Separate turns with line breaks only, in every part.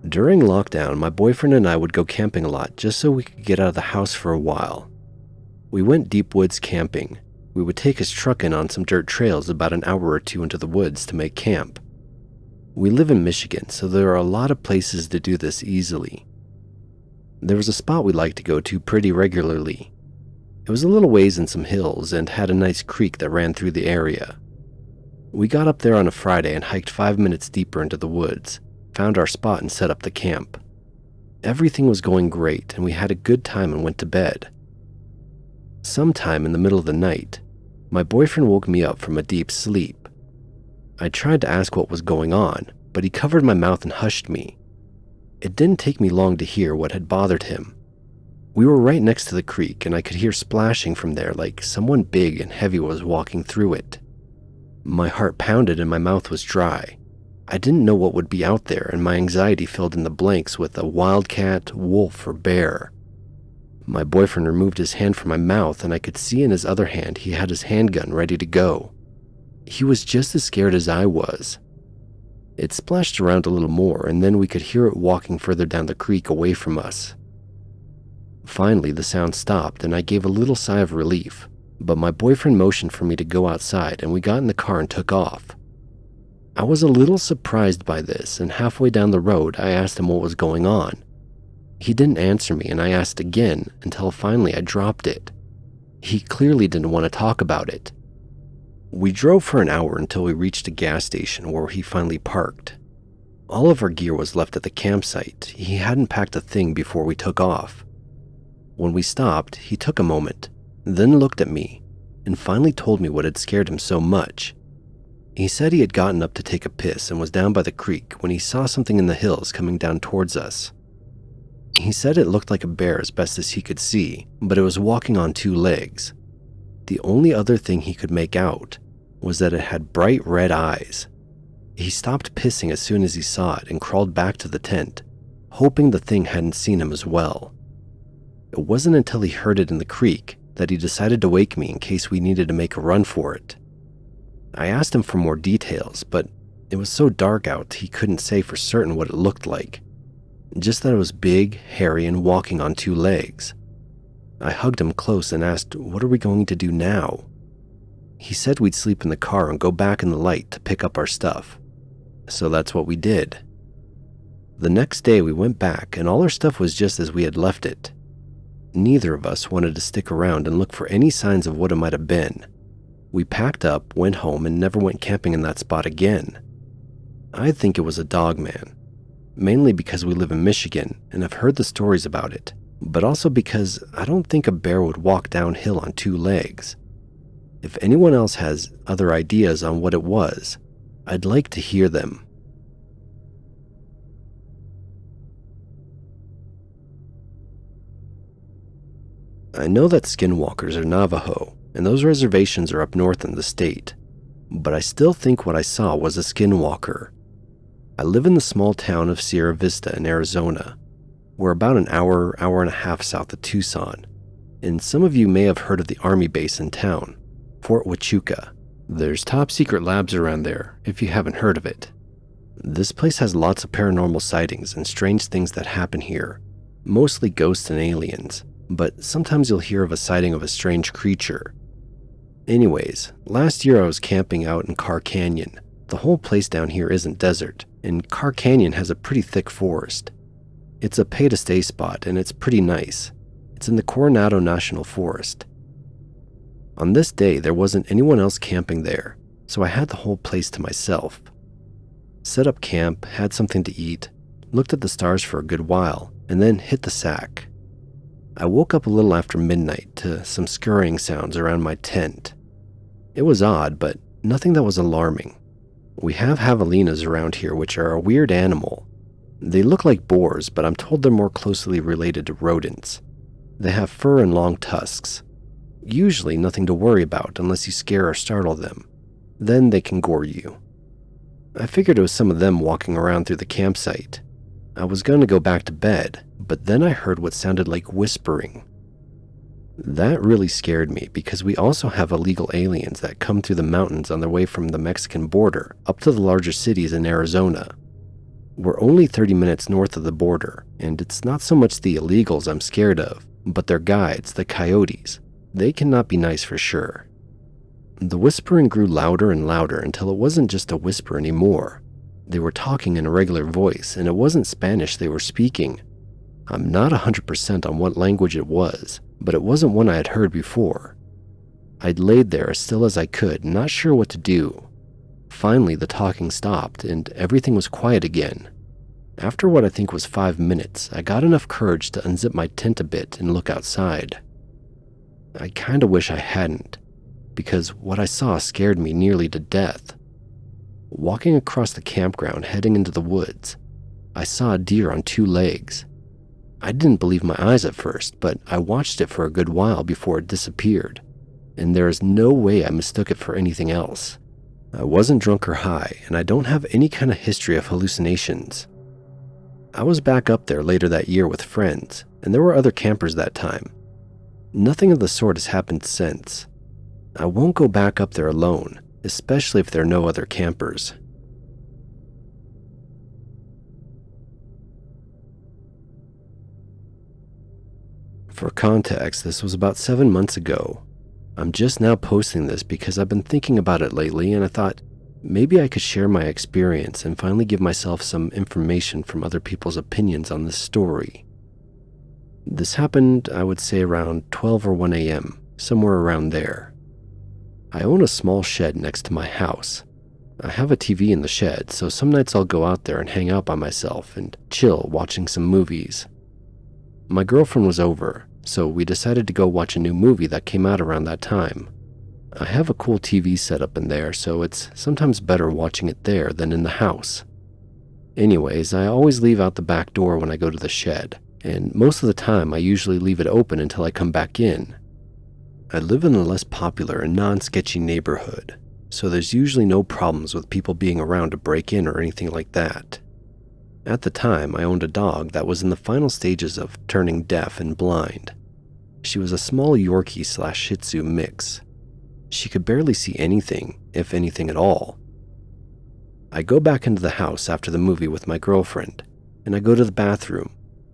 During lockdown, my boyfriend and I would go camping a lot just so we could get out of the house for a while. We went deep woods camping. We would take his truck in on some dirt trails about an hour or two into the woods to make camp. We live in Michigan, so there are a lot of places to do this easily. There was a spot we liked to go to pretty regularly. It was a little ways in some hills and had a nice creek that ran through the area. We got up there on a Friday and hiked 5 minutes deeper into the woods, found our spot and set up the camp. Everything was going great and we had a good time and went to bed. Sometime in the middle of the night, my boyfriend woke me up from a deep sleep. I tried to ask what was going on, but he covered my mouth and hushed me. It didn't take me long to hear what had bothered him. We were right next to the creek and I could hear splashing from there like someone big and heavy was walking through it. My heart pounded and my mouth was dry. I didn't know what would be out there and my anxiety filled in the blanks with a wildcat, wolf, or bear. My boyfriend removed his hand from my mouth and I could see in his other hand he had his handgun ready to go. He was just as scared as I was. It splashed around a little more and then we could hear it walking further down the creek away from us. Finally, the sound stopped and I gave a little sigh of relief, but my boyfriend motioned for me to go outside and we got in the car and took off. I was a little surprised by this and halfway down the road I asked him what was going on. He didn't answer me and I asked again until finally I dropped it. He clearly didn't want to talk about it. We drove for an hour until we reached a gas station where he finally parked. All of our gear was left at the campsite. He hadn't packed a thing before we took off. When we stopped, he took a moment, then looked at me, and finally told me what had scared him so much. He said he had gotten up to take a piss and was down by the creek when he saw something in the hills coming down towards us. He said it looked like a bear as best as he could see, but it was walking on 2 legs. The only other thing he could make out was that it had bright red eyes. He stopped pissing as soon as he saw it and crawled back to the tent, hoping the thing hadn't seen him as well. It wasn't until he heard it in the creek that he decided to wake me in case we needed to make a run for it. I asked him for more details, but it was so dark out he couldn't say for certain what it looked like. Just that it was big, hairy, and walking on 2 legs. I hugged him close and asked, "What are we going to do now?" He said we'd sleep in the car and go back in the light to pick up our stuff. So that's what we did. The next day we went back and all our stuff was just as we had left it. Neither of us wanted to stick around and look for any signs of what it might have been. We packed up, went home, and never went camping in that spot again. I think it was a Dogman, mainly because we live in Michigan and I've heard the stories about it, but also because I don't think a bear would walk downhill on 2 legs. If anyone else has other ideas on what it was, I'd like to hear them. I know that Skinwalkers are Navajo, and those reservations are up north in the state, but I still think what I saw was a Skinwalker. I live in the small town of Sierra Vista in Arizona. We're about an hour and a half south of Tucson, and some of you may have heard of the army base in town, Fort Huachuca. There's top secret labs around there, if you haven't heard of it. This place has lots of paranormal sightings and strange things that happen here, mostly ghosts and aliens, but sometimes you'll hear of a sighting of a strange creature. Anyways, last year I was camping out in Carr Canyon. The whole place down here isn't desert, and Carr Canyon has a pretty thick forest. It's a pay-to-stay spot, and it's pretty nice. It's in the Coronado National Forest. On this day, there wasn't anyone else camping there, so I had the whole place to myself. Set up camp, had something to eat, looked at the stars for a good while, and then hit the sack. I woke up a little after midnight to some scurrying sounds around my tent. It was odd, but nothing that was alarming. We have javelinas around here, which are a weird animal. They look like boars, but I'm told they're more closely related to rodents. They have fur and long tusks. Usually nothing to worry about unless you scare or startle them. Then they can gore you. I figured it was some of them walking around through the campsite. I was going to go back to bed, but then I heard what sounded like whispering. That really scared me because we also have illegal aliens that come through the mountains on their way from the Mexican border up to the larger cities in Arizona. We're only 30 minutes north of the border, and it's not so much the illegals I'm scared of, but their guides, the coyotes. They cannot be nice for sure. The whispering grew louder and louder until it wasn't just a whisper anymore. They were talking in a regular voice, and it wasn't Spanish they were speaking. I'm not 100% on what language it was, but it wasn't one I had heard before. I'd laid there as still as I could, not sure what to do. Finally, the talking stopped, and everything was quiet again. After what I think was 5 minutes, I got enough courage to unzip my tent a bit and look outside. I kinda wish I hadn't, because what I saw scared me nearly to death. Walking across the campground heading into the woods, I saw a deer on 2 legs. I didn't believe my eyes at first, but I watched it for a good while before it disappeared, and there is no way I mistook it for anything else. I wasn't drunk or high, and I don't have any kind of history of hallucinations. I was back up there later that year with friends, and there were other campers that time. Nothing of the sort has happened since. I won't go back up there alone, especially if there are no other campers. For context, this was about 7 months ago. I'm just now posting this because I've been thinking about it lately, and I thought maybe I could share my experience and finally give myself some information from other people's opinions on this story. This happened, I would say, around 12 or 1 a.m., somewhere around there. I own a small shed next to my house. I have a TV in the shed, so some nights I'll go out there and hang out by myself and chill watching some movies. My girlfriend was over, so we decided to go watch a new movie that came out around that time. I have a cool TV set up in there, so it's sometimes better watching it there than in the house. Anyways, I always leave out the back door when I go to the shed, and most of the time I usually leave it open until I come back in. I live in a less popular and non-sketchy neighborhood, so there's usually no problems with people being around to break in or anything like that. At the time, I owned a dog that was in the final stages of turning deaf and blind. She was a small Yorkie/Shih Tzu mix. She could barely see anything, if anything at all. I go back into the house after the movie with my girlfriend, and I go to the bathroom,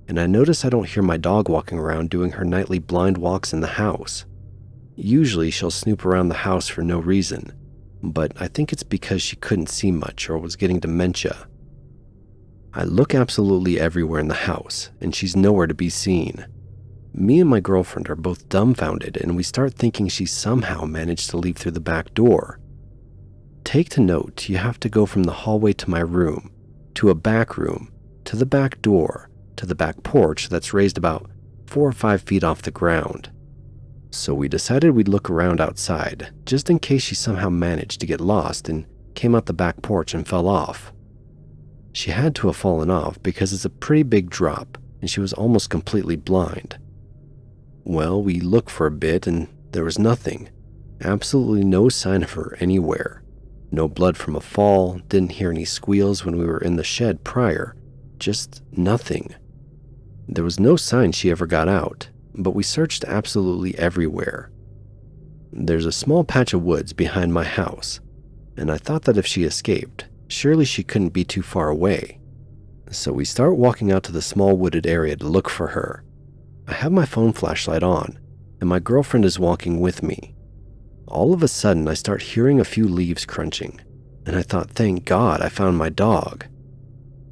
and I notice I don't hear my dog walking around doing her nightly blind walks in the house. Usually she'll snoop around the house for no reason, but I think it's because she couldn't see much or was getting dementia. I look absolutely everywhere in the house, and she's nowhere to be seen. Me and my girlfriend are both dumbfounded, and we start thinking she somehow managed to leave through the back door. Take to note, you have to go from the hallway to my room, to a back room, to the back door, to the back porch that's raised about 4 or 5 feet off the ground. So we decided we'd look around outside, just in case she somehow managed to get lost and came out the back porch and fell off. She had to have fallen off because it's a pretty big drop, and she was almost completely blind. Well, we looked for a bit, and there was nothing. Absolutely no sign of her anywhere. No blood from a fall, didn't hear any squeals when we were in the shed prior. Just nothing. There was no sign she ever got out, but we searched absolutely everywhere. There's a small patch of woods behind my house, and I thought that if she escaped, surely she couldn't be too far away. So we start walking out to the small wooded area to look for her. I have my phone flashlight on, and my girlfriend is walking with me. All of a sudden, I start hearing a few leaves crunching, and I thought, thank God I found my dog.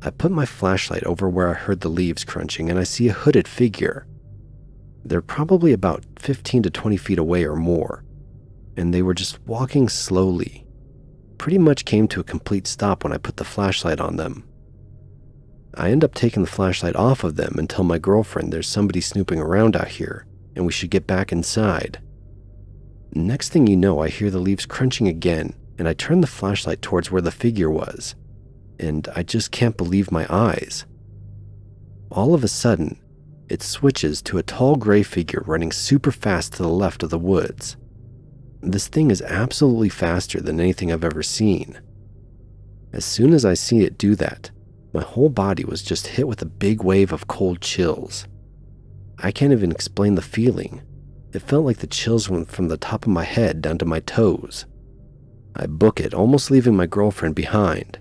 I put my flashlight over where I heard the leaves crunching, and I see a hooded figure. They're probably about 15 to 20 feet away or more, and they were just walking slowly. Pretty much came to a complete stop when I put the flashlight on them. I end up taking the flashlight off of them and tell my girlfriend there's somebody snooping around out here, and we should get back inside. Next thing you know, I hear the leaves crunching again, and I turn the flashlight towards where the figure was, and I just can't believe my eyes. All of a sudden, it switches to a tall gray figure running super fast to the left of the woods. This thing is absolutely faster than anything I've ever seen. As soon as I see it do that, my whole body was just hit with a big wave of cold chills. I can't even explain the feeling. It felt like the chills went from the top of my head down to my toes. I book it, almost leaving my girlfriend behind.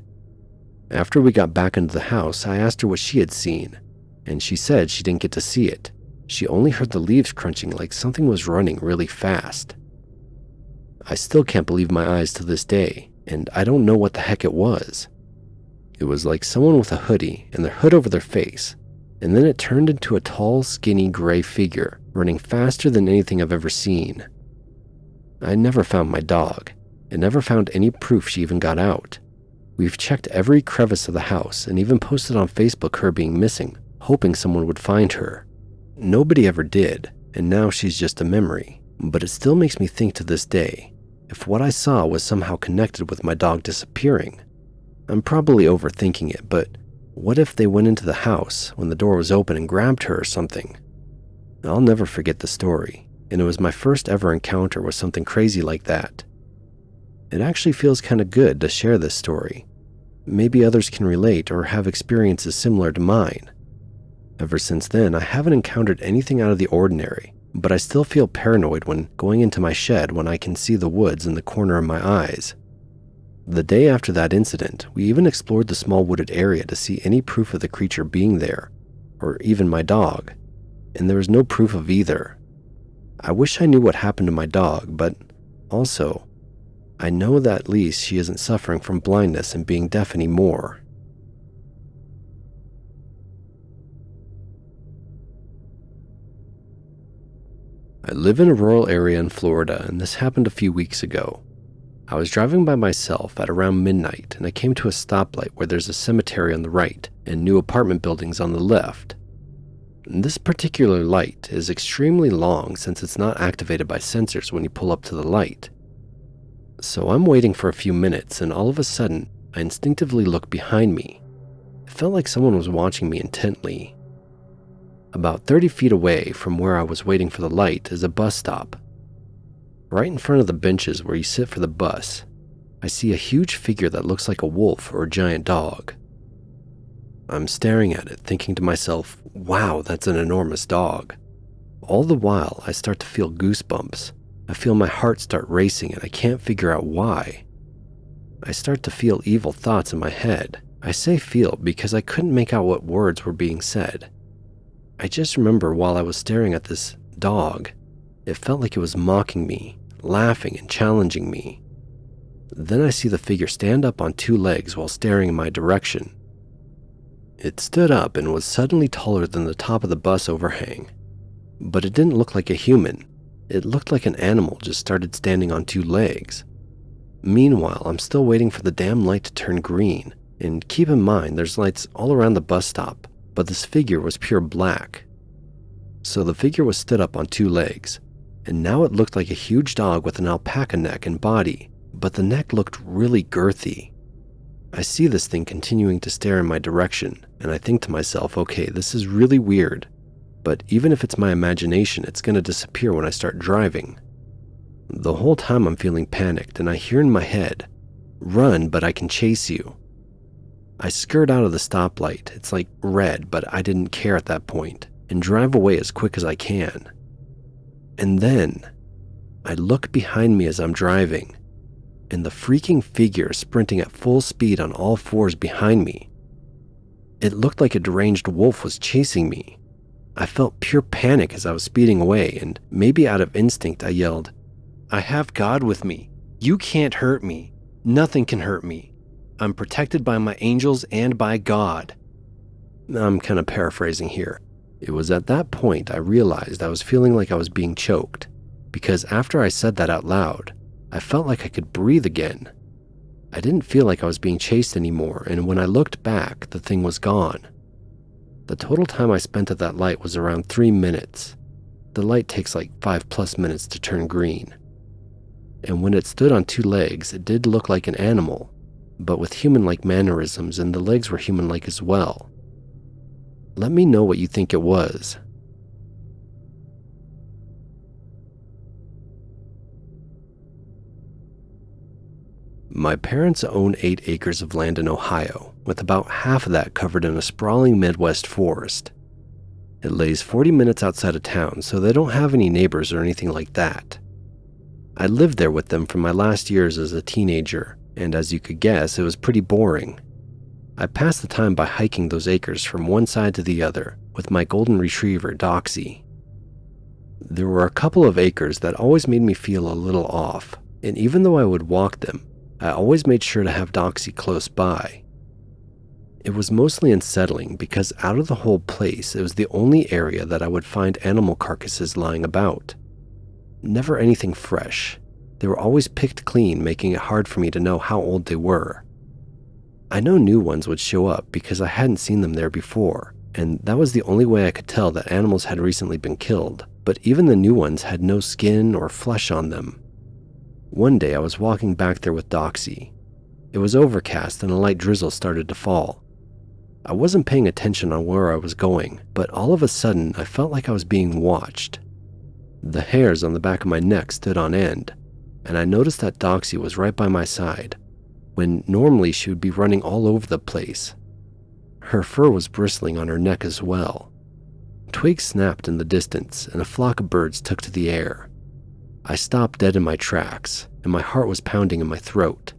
After we got back into the house, I asked her what she had seen, and she said she didn't get to see it. She only heard the leaves crunching like something was running really fast. I still can't believe my eyes to this day, and I don't know what the heck it was. It was like someone with a hoodie and their hood over their face, and then it turned into a tall, skinny, gray figure running faster than anything I've ever seen. I never found my dog, and never found any proof she even got out. We've checked every crevice of the house and even posted on Facebook her being missing, hoping someone would find her. Nobody ever did, and now she's just a memory. But it still makes me think to this day, if what I saw was somehow connected with my dog disappearing. I'm probably overthinking it, but what if they went into the house when the door was open and grabbed her or something? I'll never forget the story, and it was my first ever encounter with something crazy like that. It actually feels kind of good to share this story. Maybe others can relate or have experiences similar to mine. Ever since then, I haven't encountered anything out of the ordinary, but I still feel paranoid when going into my shed when I can see the woods in the corner of my eyes. The day after that incident, we even explored the small wooded area to see any proof of the creature being there, or even my dog, and there was no proof of either. I wish I knew what happened to my dog, but also, I know that at least she isn't suffering from blindness and being deaf anymore. I live in a rural area in Florida, and this happened a few weeks ago. I was driving by myself at around midnight, and I came to a stoplight where there's a cemetery on the right and new apartment buildings on the left. This particular light is extremely long since it's not activated by sensors when you pull up to the light. So I'm waiting for a few minutes, and all of a sudden, I instinctively look behind me. It felt like someone was watching me intently. About 30 feet away from where I was waiting for the light is a bus stop. Right in front of the benches where you sit for the bus, I see a huge figure that looks like a wolf or a giant dog. I'm staring at it, thinking to myself, wow, that's an enormous dog. All the while, I start to feel goosebumps. I feel my heart start racing and I can't figure out why. I start to feel evil thoughts in my head. I say feel because I couldn't make out what words were being said. I just remember while I was staring at this dog, it felt like it was mocking me, laughing and challenging me. Then I see the figure stand up on two legs while staring in my direction. It stood up and was suddenly taller than the top of the bus overhang. But it didn't look like a human. It looked like an animal just started standing on two legs. Meanwhile, I'm still waiting for the damn light to turn green. And keep in mind, there's lights all around the bus stop, but this figure was pure black. So the figure was stood up on two legs, and now it looked like a huge dog with an alpaca neck and body, but the neck looked really girthy. I see this thing continuing to stare in my direction, and I think to myself, okay, this is really weird, but even if it's my imagination, it's going to disappear when I start driving. The whole time I'm feeling panicked, and I hear in my head, run, but I can chase you. I skirt out of the stoplight, it's like red, but I didn't care at that point, and drive away as quick as I can. And then, I look behind me as I'm driving, and the freaking figure sprinting at full speed on all fours behind me. It looked like a deranged wolf was chasing me. I felt pure panic as I was speeding away, and maybe out of instinct I yelled, "I have God with me. You can't hurt me. Nothing can hurt me. I'm protected by my angels and by God." I'm kind of paraphrasing here. It was at that point I realized I was feeling like I was being choked, because after I said that out loud, I felt like I could breathe again. I didn't feel like I was being chased anymore, and when I looked back, the thing was gone. The total time I spent at that light was around 3 minutes. The light takes like 5+ minutes to turn green. And when it stood on two legs, it did look like an animal, but with human-like mannerisms, and the legs were human-like as well. Let me know what you think it was. My parents own 8 acres of land in Ohio, with about half of that covered in a sprawling Midwest forest. It lays 40 minutes outside of town, so they don't have any neighbors or anything like that. I lived there with them for my last years as a teenager, and as you could guess, it was pretty boring. I passed the time by hiking those acres from one side to the other with my golden retriever, Doxy. There were a couple of acres that always made me feel a little off, and even though I would walk them, I always made sure to have Doxy close by. It was mostly unsettling because out of the whole place, it was the only area that I would find animal carcasses lying about. Never anything fresh. They were always picked clean, making it hard for me to know how old they were. I know new ones would show up because I hadn't seen them there before, and that was the only way I could tell that animals had recently been killed, but even the new ones had no skin or flesh on them. One day I was walking back there with Doxy. It was overcast and a light drizzle started to fall. I wasn't paying attention on where I was going, but all of a sudden I felt like I was being watched. The hairs on the back of my neck stood on end, and I noticed that Doxy was right by my side, when normally she would be running all over the place. Her fur was bristling on her neck as well. Twigs snapped in the distance, and a flock of birds took to the air. I stopped dead in my tracks, and my heart was pounding in my throat.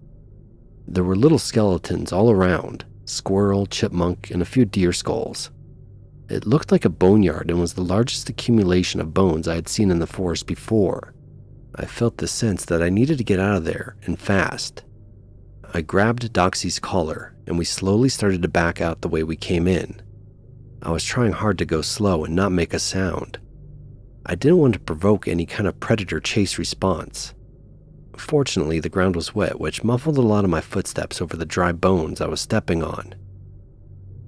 There were little skeletons all around, squirrel, chipmunk, and a few deer skulls. It looked like a boneyard and was the largest accumulation of bones I had seen in the forest before. I felt the sense that I needed to get out of there, and fast. I grabbed Doxy's collar, and we slowly started to back out the way we came in. I was trying hard to go slow and not make a sound. I didn't want to provoke any kind of predator chase response. Fortunately, the ground was wet, which muffled a lot of my footsteps over the dry bones I was stepping on.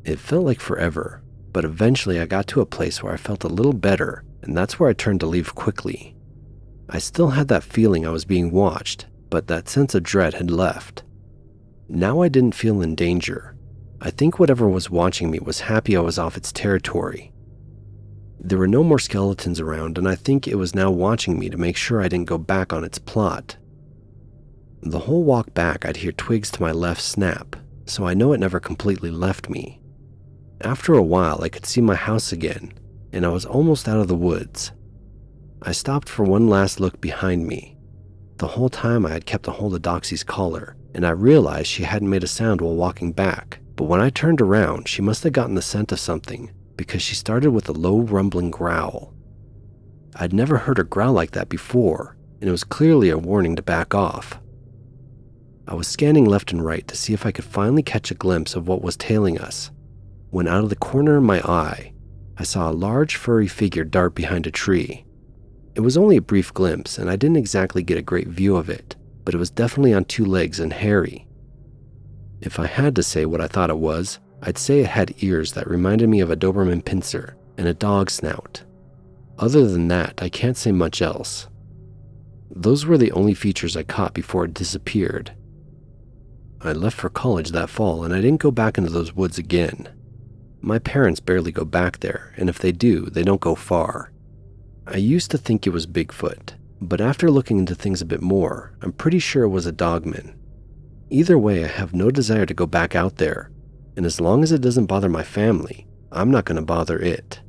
It felt like forever, but eventually I got to a place where I felt a little better, and that's where I turned to leave quickly. I still had that feeling I was being watched, but that sense of dread had left. Now I didn't feel in danger. I think whatever was watching me was happy I was off its territory. There were no more skeletons around, and I think it was now watching me to make sure I didn't go back on its plot. The whole walk back, I'd hear twigs to my left snap, so I know it never completely left me. After a while, I could see my house again, and I was almost out of the woods. I stopped for one last look behind me. The whole time I had kept a hold of Doxy's collar, and I realized she hadn't made a sound while walking back, but when I turned around, she must have gotten the scent of something, because she started with a low rumbling growl. I'd never heard her growl like that before, and it was clearly a warning to back off. I was scanning left and right to see if I could finally catch a glimpse of what was tailing us, when out of the corner of my eye, I saw a large furry figure dart behind a tree. It was only a brief glimpse, and I didn't exactly get a great view of it, but it was definitely on two legs and hairy. If I had to say what I thought it was, I'd say it had ears that reminded me of a Doberman pincer and a dog snout. Other than that, I can't say much else. Those were the only features I caught before it disappeared. I left for college that fall, and I didn't go back into those woods again. My parents barely go back there, and if they do, they don't go far. I used to think it was Bigfoot, but after looking into things a bit more, I'm pretty sure it was a Dogman. Either way, I have no desire to go back out there, and as long as it doesn't bother my family, I'm not going to bother it.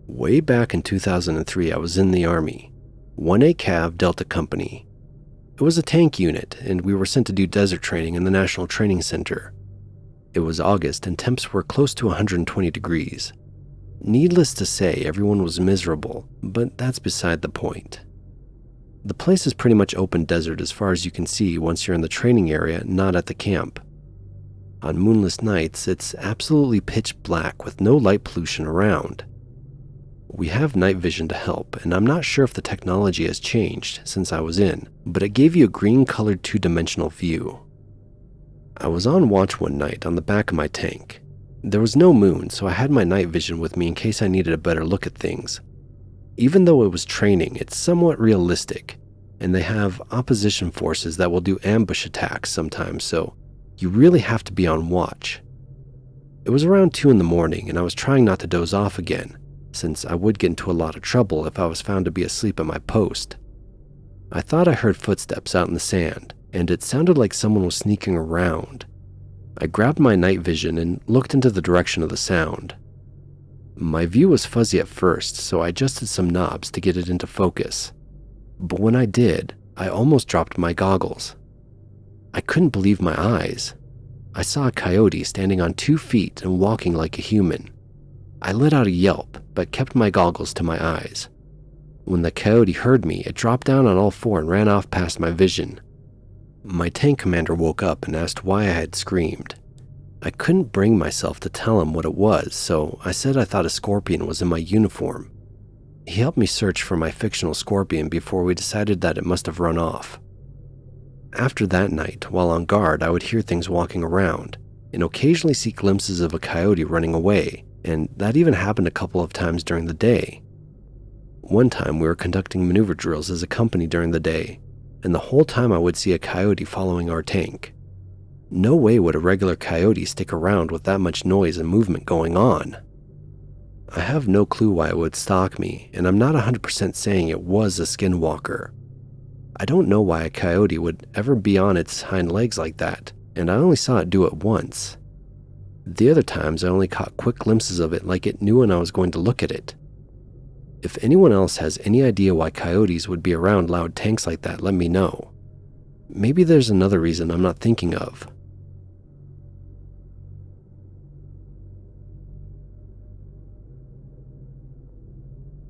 Way back in 2003, I was in the Army, 1A Cav Delta Company. It was a tank unit, and we were sent to do desert training in the National Training Center. It was August, and temps were close to 120 degrees. Needless to say, everyone was miserable, but that's beside the point. The place is pretty much open desert as far as you can see once you're in the training area, not at the camp. On moonless nights, it's absolutely pitch black with no light pollution around. We have night vision to help, and I'm not sure if the technology has changed since I was in, but it gave you a green-colored two-dimensional view. I was on watch one night on the back of my tank. There was no moon, so I had my night vision with me in case I needed a better look at things. Even though it was training, it's somewhat realistic, and they have opposition forces that will do ambush attacks sometimes, so you really have to be on watch. It was around 2 in the morning, and I was trying not to doze off again, since I would get into a lot of trouble if I was found to be asleep at my post. I thought I heard footsteps out in the sand, and it sounded like someone was sneaking around. I grabbed my night vision and looked into the direction of the sound. My view was fuzzy at first, so I adjusted some knobs to get it into focus. But when I did, I almost dropped my goggles. I couldn't believe my eyes. I saw a coyote standing on 2 feet and walking like a human. I let out a yelp, but kept my goggles to my eyes. When the coyote heard me, it dropped down on all 4 and ran off past my vision. My tank commander woke up and asked why I had screamed. I couldn't bring myself to tell him what it was, so I said I thought a scorpion was in my uniform. He helped me search for my fictional scorpion before we decided that it must have run off. After that night, while on guard, I would hear things walking around and occasionally see glimpses of a coyote running away, and that even happened a couple of times during the day. One time we were conducting maneuver drills as a company during the day, and the whole time I would see a coyote following our tank. No way would a regular coyote stick around with that much noise and movement going on. I have no clue why it would stalk me, and I'm not 100% saying it was a skinwalker. I don't know why a coyote would ever be on its hind legs like that, and I only saw it do it once. The other times I only caught quick glimpses of it like it knew when I was going to look at it. If anyone else has any idea why coyotes would be around loud tanks like that, let me know. Maybe there's another reason I'm not thinking of.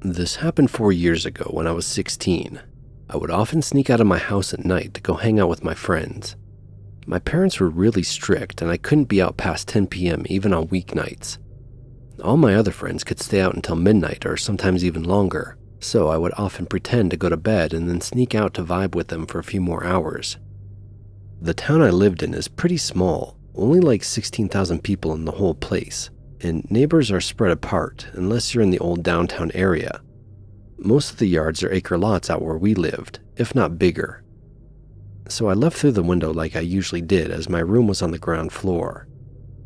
This happened 4 years ago when I was 16. I would often sneak out of my house at night to go hang out with my friends. My parents were really strict and I couldn't be out past 10 p.m. even on weeknights. All my other friends could stay out until midnight or sometimes even longer, so I would often pretend to go to bed and then sneak out to vibe with them for a few more hours. The town I lived in is pretty small, only like 16,000 people in the whole place, and neighbors are spread apart unless you're in the old downtown area. Most of the yards are acre lots out where we lived, if not bigger. So I left through the window like I usually did as my room was on the ground floor.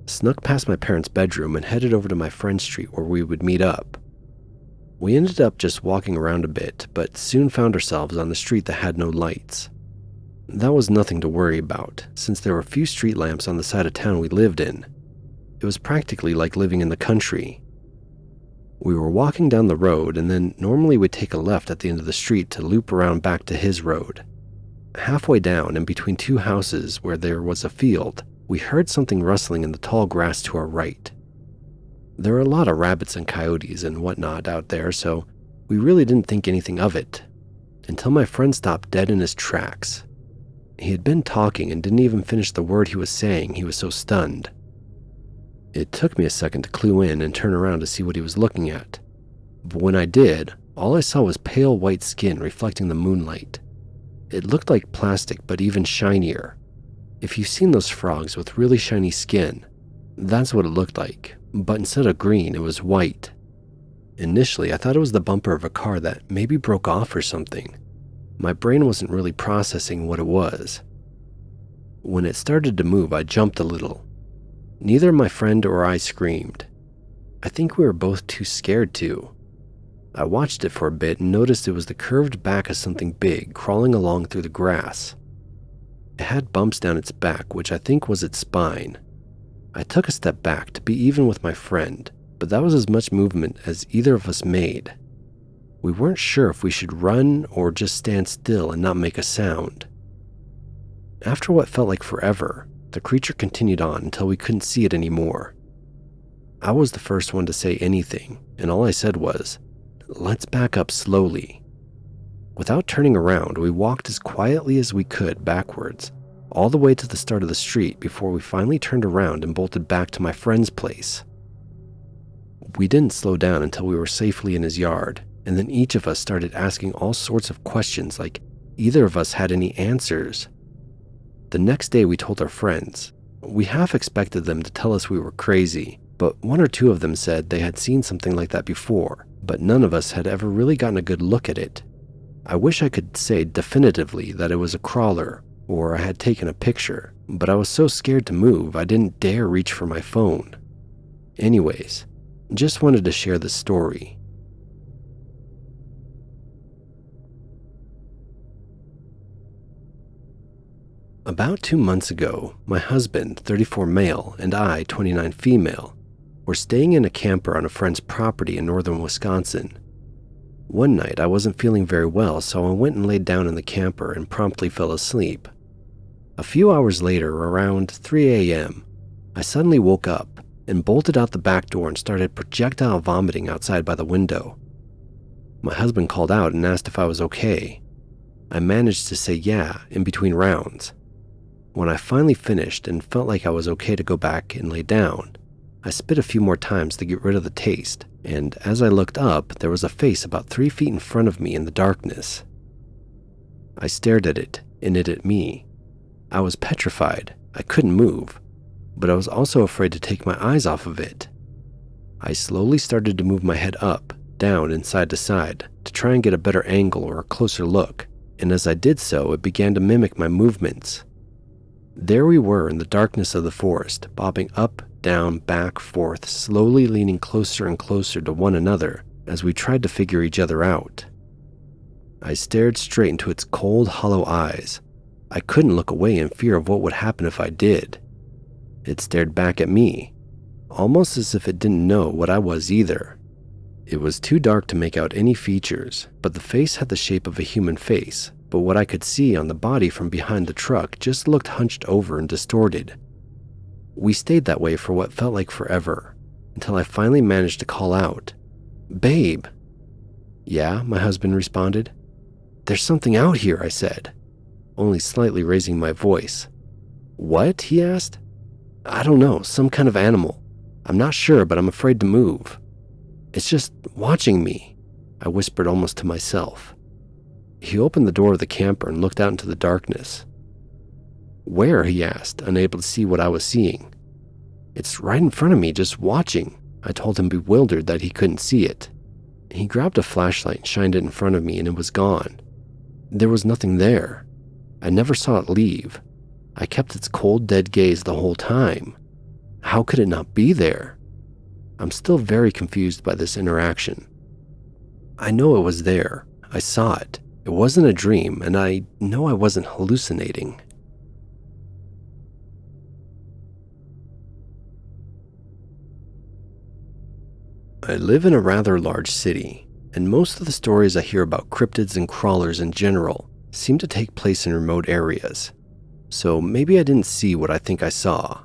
Snuck past my parents' bedroom and headed over to my friend's street where we would meet up. We ended up just walking around a bit, but soon found ourselves on the street that had no lights. That was nothing to worry about, since there were few street lamps on the side of town we lived in. It was practically like living in the country. We were walking down the road, and then normally we'd take a left at the end of the street to loop around back to his road. Halfway down, and between 2 houses where there was a field, we heard something rustling in the tall grass to our right. There are a lot of rabbits and coyotes and whatnot out there, so we really didn't think anything of it, until my friend stopped dead in his tracks. He had been talking and didn't even finish the word he was saying, he was so stunned. It took me a second to clue in and turn around to see what he was looking at, but when I did, all I saw was pale white skin reflecting the moonlight. It looked like plastic, but even shinier. If you've seen those frogs with really shiny skin, that's what it looked like, but instead of green, it was white. Initially, I thought it was the bumper of a car that maybe broke off or something. My brain wasn't really processing what it was. When it started to move, I jumped a little. Neither my friend or I screamed. I think we were both too scared to. I watched it for a bit and noticed it was the curved back of something big crawling along through the grass. It had bumps down its back, which I think was its spine. I took a step back to be even with my friend, but that was as much movement as either of us made. We weren't sure if we should run or just stand still and not make a sound. After what felt like forever, the creature continued on until we couldn't see it anymore. I was the first one to say anything, and all I said was, "Let's back up slowly." Without turning around, we walked as quietly as we could backwards, all the way to the start of the street before we finally turned around and bolted back to my friend's place. We didn't slow down until we were safely in his yard, and then each of us started asking all sorts of questions like either of us had any answers. The next day we told our friends. We half expected them to tell us we were crazy, but 1 or 2 of them said they had seen something like that before, but none of us had ever really gotten a good look at it. I wish I could say definitively that it was a crawler or I had taken a picture, but I was so scared to move I didn't dare reach for my phone. Anyways, just wanted to share this story. About 2 months ago, my husband, 34 male, and I, 29 female, were staying in a camper on a friend's property in northern Wisconsin. One night I wasn't feeling very well, so I went and laid down in the camper and promptly fell asleep. A few hours later, around 3 a.m., I suddenly woke up and bolted out the back door and started projectile vomiting outside by the window. My husband called out and asked if I was okay. I managed to say yeah in between rounds. When I finally finished and felt like I was okay to go back and lay down, I spit a few more times to get rid of the taste, and as I looked up, there was a face about 3 feet in front of me in the darkness. I stared at it, and it at me. I was petrified. I couldn't move, but I was also afraid to take my eyes off of it. I slowly started to move my head up, down, and side to side to try and get a better angle or a closer look, and as I did so, it began to mimic my movements. There we were in the darkness of the forest, bobbing up, down, back, forth, slowly leaning closer and closer to one another as we tried to figure each other out. I stared straight into its cold, hollow eyes. I couldn't look away in fear of what would happen if I did. It stared back at me, almost as if it didn't know what I was either. It was too dark to make out any features, but the face had the shape of a human face, but what I could see on the body from behind the truck just looked hunched over and distorted. We stayed that way for what felt like forever, until I finally managed to call out, "Babe." "Yeah," my husband responded. "There's something out here," I said, only slightly raising my voice. "What?" he asked. "I don't know, some kind of animal. I'm not sure, but I'm afraid to move. It's just watching me," I whispered almost to myself. He opened the door of the camper and looked out into the darkness. "Where?" he asked, unable to see what I was seeing. "It's right in front of me, just watching," I told him, bewildered that he couldn't see it. He grabbed a flashlight and shined it in front of me, and it was gone. There was nothing there. I never saw it leave. I kept its cold, dead gaze the whole time. How could it not be there? I'm still very confused by this interaction. I know it was there. I saw it. It wasn't a dream, and I know I wasn't hallucinating. I live in a rather large city, and most of the stories I hear about cryptids and crawlers in general seem to take place in remote areas. So maybe I didn't see what I think I saw.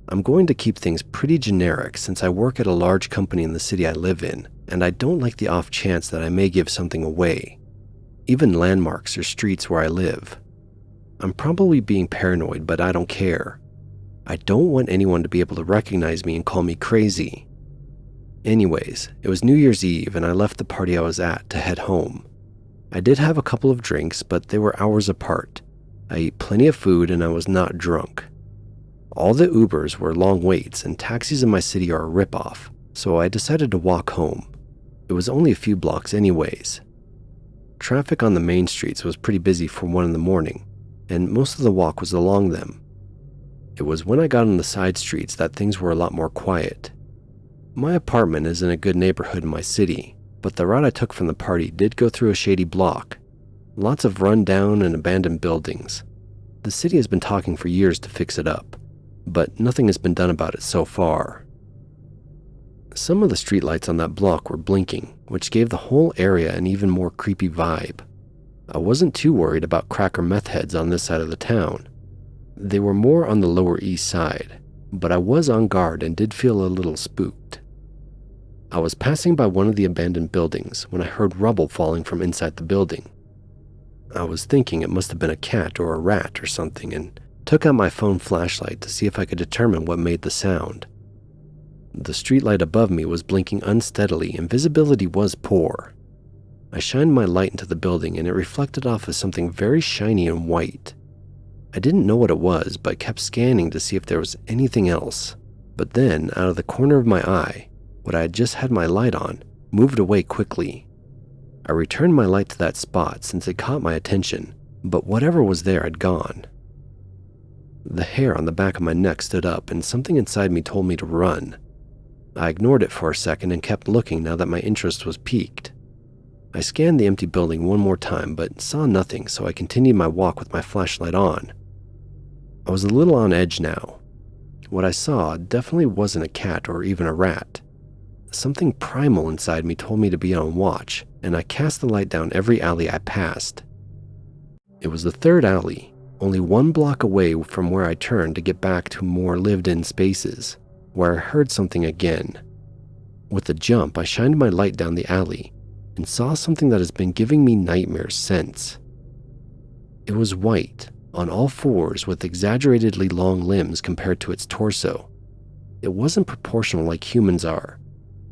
I'm going to keep things pretty generic since I work at a large company in the city I live in, and I don't like the off chance that I may give something away, even landmarks or streets where I live. I'm probably being paranoid, but I don't care. I don't want anyone to be able to recognize me and call me crazy. Anyways, it was New Year's Eve and I left the party I was at to head home. I did have a couple of drinks, but they were hours apart. I ate plenty of food and I was not drunk. All the Ubers were long waits and taxis in my city are a ripoff, so I decided to walk home. It was only a few blocks anyways. Traffic on the main streets was pretty busy for 1 in the morning, and most of the walk was along them. It was when I got on the side streets that things were a lot more quiet. My apartment is in a good neighborhood in my city, but the route I took from the party did go through a shady block. Lots of run-down and abandoned buildings. The city has been talking for years to fix it up, but nothing has been done about it so far. Some of the streetlights on that block were blinking, which gave the whole area an even more creepy vibe. I wasn't too worried about crack or meth heads on this side of the town. They were more on the Lower East Side, but I was on guard and did feel a little spooked. I was passing by one of the abandoned buildings when I heard rubble falling from inside the building. I was thinking it must have been a cat or a rat or something and took out my phone flashlight to see if I could determine what made the sound. The streetlight above me was blinking unsteadily and visibility was poor. I shined my light into the building and it reflected off of something very shiny and white. I didn't know what it was, but kept scanning to see if there was anything else. But then, out of the corner of my eye, what I had just had my light on moved away quickly. I returned my light to that spot since it caught my attention, but whatever was there had gone. The hair on the back of my neck stood up and something inside me told me to run. I ignored it for a second and kept looking now that my interest was piqued. I scanned the empty building one more time but saw nothing, so I continued my walk with my flashlight on. I was a little on edge now. What I saw definitely wasn't a cat or even a rat. Something primal inside me told me to be on watch and I cast the light down every alley I passed. It was the third alley, only 1 block away from where I turned to get back to more lived-in spaces, where I heard something again. With a jump, I shined my light down the alley and saw something that has been giving me nightmares since. It was white, on all fours with exaggeratedly long limbs compared to its torso. It wasn't proportional like humans are.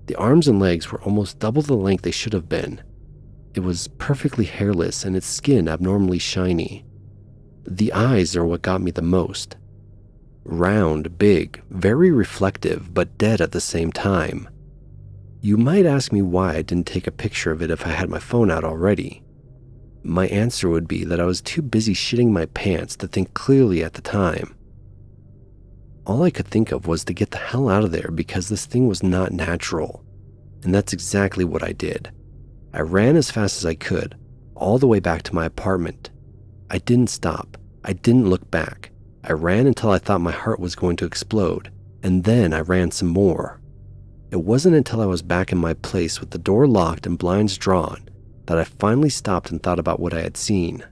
The arms and legs were almost double the length they should have been. It was perfectly hairless and its skin abnormally shiny. The eyes are what got me the most. Round, big, very reflective, but dead at the same time. You might ask me why I didn't take a picture of it if I had my phone out already. My answer would be that I was too busy shitting my pants to think clearly at the time. All I could think of was to get the hell out of there because this thing was not natural. And that's exactly what I did. I ran as fast as I could, all the way back to my apartment. I didn't stop. I didn't look back. I ran until I thought my heart was going to explode, and then I ran some more. It wasn't until I was back in my place with the door locked and blinds drawn that I finally stopped and thought about what I had seen.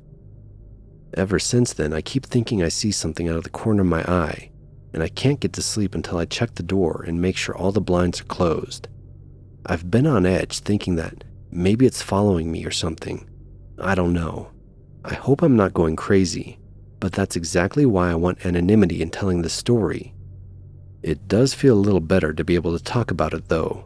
Ever since then, I keep thinking I see something out of the corner of my eye, and I can't get to sleep until I check the door and make sure all the blinds are closed. I've been on edge thinking that maybe it's following me or something. I don't know. I hope I'm not going crazy, but that's exactly why I want anonymity in telling this story. It does feel a little better to be able to talk about it though.